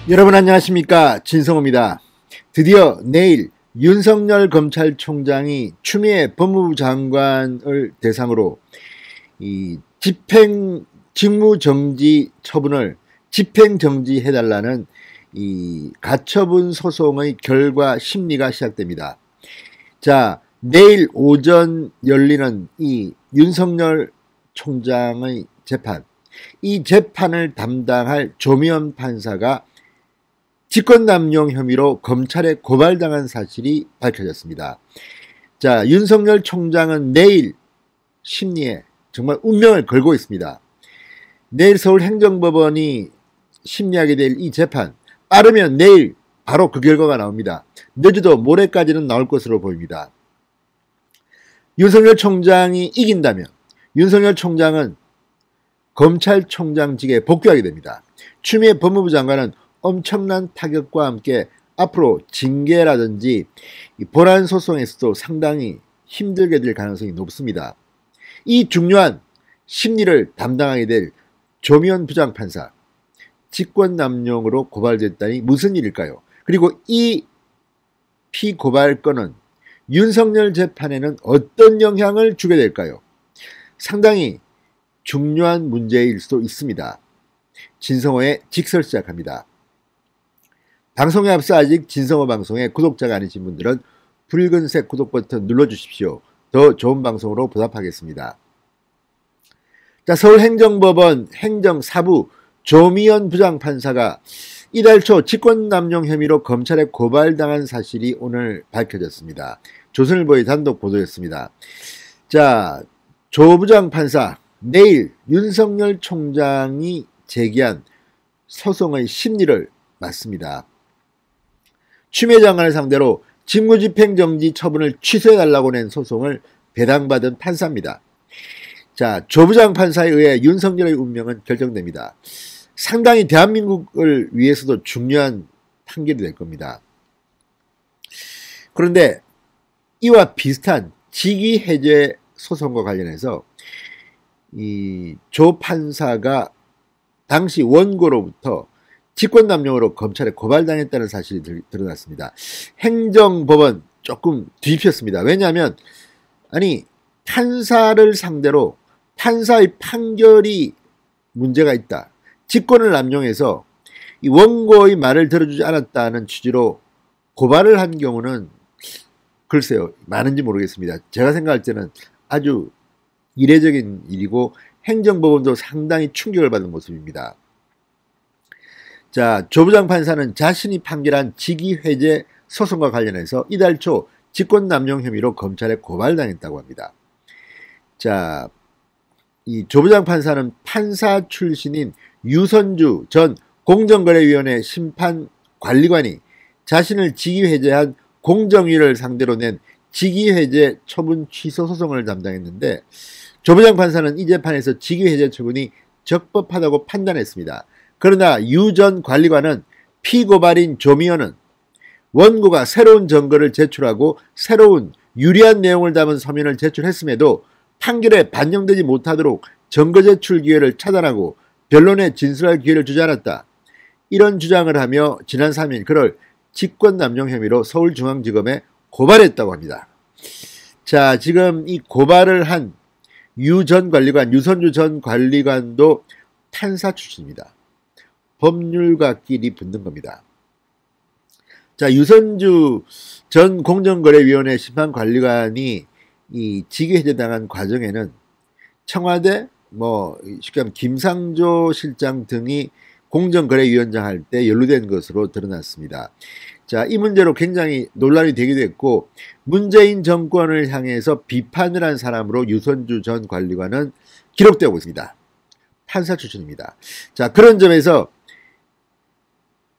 여러분 안녕하십니까, 진성호입니다. 드디어 내일 윤석열 검찰총장이 추미애 법무부 장관을 대상으로 이 직무정지 처분을 집행정지해달라는 이 가처분 소송의 결과 심리가 시작됩니다. 자, 내일 오전 열리는 이 윤석열 총장의 재판, 이 재판을 담당할 조미연 판사가 직권남용 혐의로 검찰에 고발당한 사실이 밝혀졌습니다. 자, 윤석열 총장은 내일 심리에 정말 운명을 걸고 있습니다. 내일 서울행정법원이 심리하게 될 이 재판, 빠르면 내일 바로 그 결과가 나옵니다. 늦어도 모레까지는 나올 것으로 보입니다. 윤석열 총장이 이긴다면 윤석열 총장은 검찰총장직에 복귀하게 됩니다. 추미애 법무부 장관은 엄청난 타격과 함께 앞으로 징계라든지 본안 소송에서도 상당히 힘들게 될 가능성이 높습니다. 이 중요한 심리를 담당하게 될 조미연 부장판사, 직권남용으로 고발됐다니 무슨 일일까요? 그리고 이 피고발건은 윤석열 재판에는 어떤 영향을 주게 될까요? 상당히 중요한 문제일 수도 있습니다. 진성호의 직설 시작합니다. 방송에 앞서 아직 진성호 방송의 구독자가 아니신 분들은 붉은색 구독 버튼 눌러주십시오. 더 좋은 방송으로 보답하겠습니다. 자, 서울행정법원 행정사부 조미연 부장판사가 이달 초 직권남용 혐의로 검찰에 고발당한 사실이 오늘 밝혀졌습니다. 조선일보의 단독 보도였습니다. 자, 조 부장판사, 내일 윤석열 총장이 제기한 소송의 심리를 맞습니다. 추미애 장관을 상대로 직무집행정지 처분을 취소해달라고 낸 소송을 배당받은 판사입니다. 자, 조 부장판사에 의해 윤석열의 운명은 결정됩니다. 상당히 대한민국을 위해서도 중요한 판결이 될 겁니다. 그런데 이와 비슷한 직위해제 소송과 관련해서 이 조 판사가 당시 원고로부터 직권남용으로 검찰에 고발당했다는 사실이 드러났습니다. 행정법원 조금 뒤집혔습니다. 왜냐하면 판사를 상대로 판사의 판결이 문제가 있다, 직권을 남용해서 이 원고의 말을 들어주지 않았다는 취지로 고발을 한 경우는 글쎄요, 많은지 모르겠습니다. 제가 생각할 때는 아주 이례적인 일이고 행정법원도 상당히 충격을 받은 모습입니다. 자, 조 부장판사는 자신이 판결한 직위해제 소송과 관련해서 이달 초 직권남용 혐의로 검찰에 고발당했다고 합니다. 자, 이 조 부장판사는 판사 출신인 유선주 전 공정거래위원회 심판관리관이 자신을 직위해제한 공정위를 상대로 낸 직위해제 처분 취소 소송을 담당했는데, 조 부장판사는 이 재판에서 직위해제 처분이 적법하다고 판단했습니다. 그러나 유 전 관리관은 피고발인 조미연은 원고가 새로운 증거를 제출하고 새로운 유리한 내용을 담은 서면을 제출했음에도 판결에 반영되지 못하도록 증거 제출 기회를 차단하고 변론에 진술할 기회를 주지 않았다, 이런 주장을 하며 지난 3일 그를 직권남용 혐의로 서울중앙지검에 고발했다고 합니다. 자, 지금 이 고발을 한 유 전 관리관, 유선주 전 관리관도 판사 출신입니다. 법률가끼리 붙는 겁니다. 자, 유선주 전 공정거래위원회 심판관리관이 이 직위해제당한 과정에는 청와대, 쉽게 하면 김상조 실장 등이 공정거래위원장 할 때 연루된 것으로 드러났습니다. 자, 이 문제로 굉장히 논란이 되기도 했고, 문재인 정권을 향해서 비판을 한 사람으로 유선주 전 관리관은 기록되고 있습니다. 판사 출신입니다. 자, 그런 점에서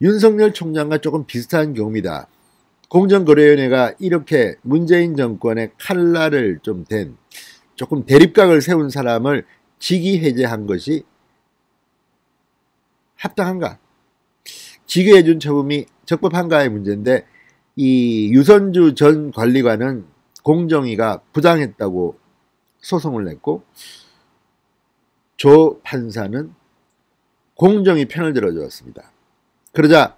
윤석열 총장과 조금 비슷한 경우입니다. 공정거래위원회가 이렇게 문재인 정권의 칼날을 좀 댄, 조금 대립각을 세운 사람을 직위해제한 것이 합당한가? 직위해준 처분이 적법한가의 문제인데, 이 유선주 전 관리관은 공정위가 부당했다고 소송을 냈고, 조 판사는 공정위 편을 들어주었습니다. 그러자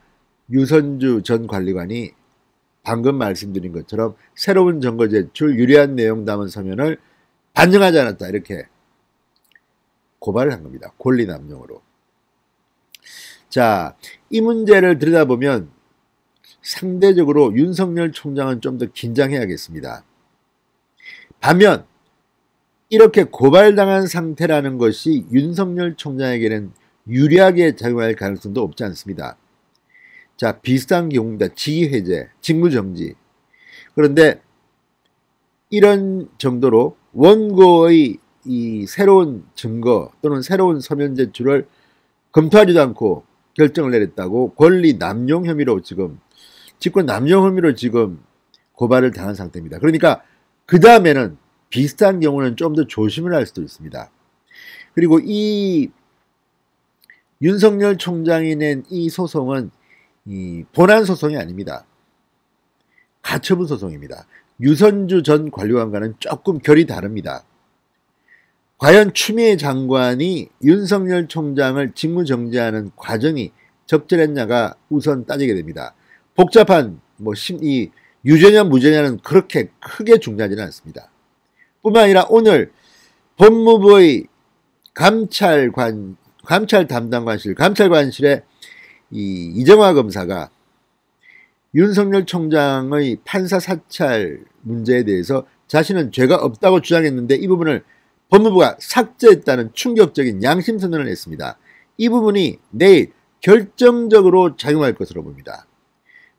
유선주 전 관리관이 방금 말씀드린 것처럼 새로운 증거 제출, 유리한 내용 담은 서면을 반영하지 않았다, 이렇게 고발을 한 겁니다. 권리남용으로. 자, 이 문제를 들여다보면 상대적으로 윤석열 총장은 좀 더 긴장해야겠습니다. 반면 이렇게 고발당한 상태라는 것이 윤석열 총장에게는 유리하게 작용할 가능성도 없지 않습니다. 자, 비슷한 경우입니다. 직위해제, 직무정지. 그런데 이런 정도로 원고의 이 새로운 증거 또는 새로운 서면 제출을 검토하지도 않고 결정을 내렸다고 권리 남용 혐의로 지금, 직권 남용 혐의로 지금 고발을 당한 상태입니다. 그러니까 그 다음에는 비슷한 경우는 좀 더 조심을 할 수도 있습니다. 그리고 이 윤석열 총장이 낸 이 소송은 이 본안 소송이 아닙니다. 가처분 소송입니다. 유선주 전 관리관과는 조금 결이 다릅니다. 과연 추미애 장관이 윤석열 총장을 직무정지하는 과정이 적절했냐가 우선 따지게 됩니다. 복잡한 이 유죄냐 무죄냐는 그렇게 크게 중요하지는 않습니다. 뿐만 아니라 오늘 법무부의 감찰 담당관실의 이정화 검사가 윤석열 총장의 판사 사찰 문제에 대해서 자신은 죄가 없다고 주장했는데 이 부분을 법무부가 삭제했다는 충격적인 양심 선언을 했습니다. 이 부분이 내일 결정적으로 작용할 것으로 봅니다.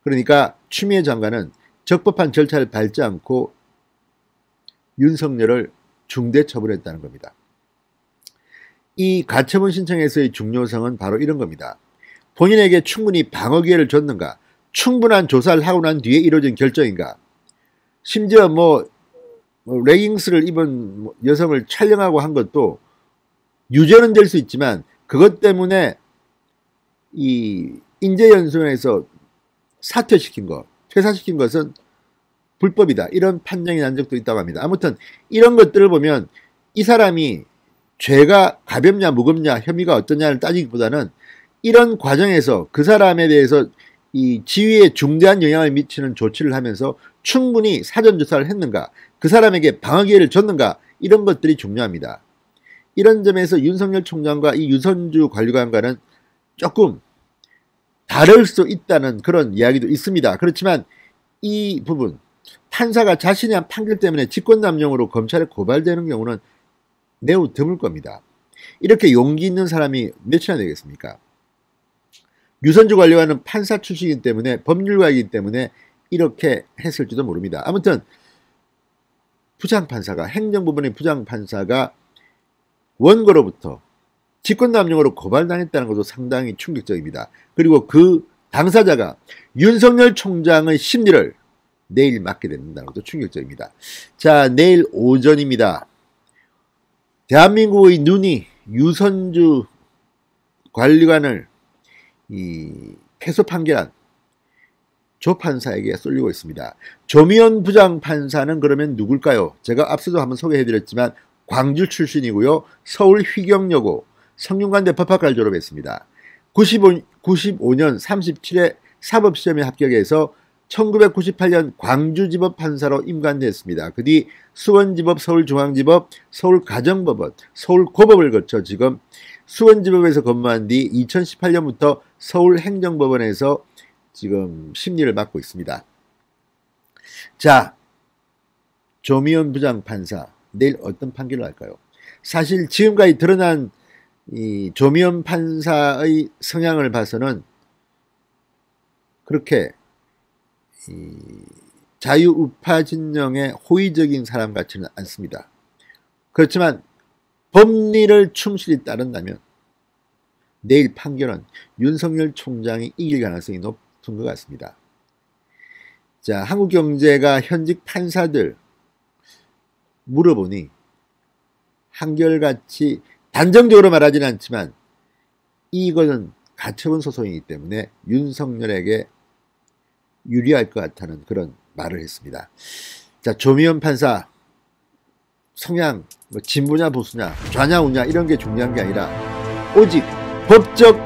그러니까 추미애 장관은 적법한 절차를 밟지 않고 윤석열을 중대 처벌했다는 겁니다. 이 가처분 신청에서의 중요성은 바로 이런 겁니다. 본인에게 충분히 방어 기회를 줬는가? 충분한 조사를 하고 난 뒤에 이루어진 결정인가? 심지어 레깅스를 입은 여성을 촬영하고 한 것도 유죄는 될 수 있지만 그것 때문에 이 인재연수원에서 퇴사시킨 것은 불법이다. 이런 판정이 난 적도 있다고 합니다. 아무튼 이런 것들을 보면 이 사람이 죄가 가볍냐 무겁냐 혐의가 어떠냐를 따지기보다는 이런 과정에서 그 사람에 대해서 이 지위에 중대한 영향을 미치는 조치를 하면서 충분히 사전조사를 했는가, 그 사람에게 방어 기회를 줬는가, 이런 것들이 중요합니다. 이런 점에서 윤석열 총장과 이 유선주 관리관과는 조금 다를 수 있다는 그런 이야기도 있습니다. 그렇지만 이 부분, 판사가 자신이 한 판결 때문에 직권남용으로 검찰에 고발되는 경우는 매우 드물 겁니다. 이렇게 용기 있는 사람이 몇이나 되겠습니까? 유선주 관리관은 판사 출신이기 때문에, 법률가이기 때문에 이렇게 했을지도 모릅니다. 아무튼 행정부문의 부장판사가 원고로부터 직권남용으로 고발당했다는 것도 상당히 충격적입니다. 그리고 그 당사자가 윤석열 총장의 심리를 내일 맡게 된다는 것도 충격적입니다. 자, 내일 오전입니다. 대한민국의 눈이 유선주 관리관을 패소 판결한 조 판사에게 쏠리고 있습니다. 조미연 부장판사는 그러면 누굴까요? 제가 앞서도 한번 소개해드렸지만 광주 출신이고요. 서울 휘경여고 성균관대 법학과를 졸업했습니다. 95년 37회 사법시험에 합격해서 1998년 광주지법 판사로 임관됐습니다. 그 뒤 수원지법, 서울중앙지법, 서울가정법원, 서울고법을 거쳐 지금 수원지법에서 근무한 뒤 2018년부터 서울행정법원에서 지금 심리를 맡고 있습니다. 자, 조미연 부장판사 내일 어떤 판결을 할까요? 사실 지금까지 드러난 이 조미연 판사의 성향을 봐서는 그렇게 자유우파 진영의 호의적인 사람 같지는 않습니다. 그렇지만 법리를 충실히 따른다면 내일 판결은 윤석열 총장이 이길 가능성이 높은 것 같습니다. 자, 한국경제가 현직 판사들 물어보니 한결같이 단정적으로 말하지는 않지만 이거는 가처분 소송이기 때문에 윤석열에게 유리할 것 같다는 그런 말을 했습니다. 자, 조미연 판사 성향 진보냐 보수냐 좌냐 우냐 이런 게 중요한 게 아니라 오직 법적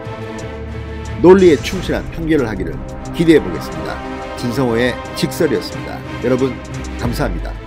논리에 충실한 판결을 하기를 기대해 보겠습니다. 진성호의 직설이었습니다. 여러분 감사합니다.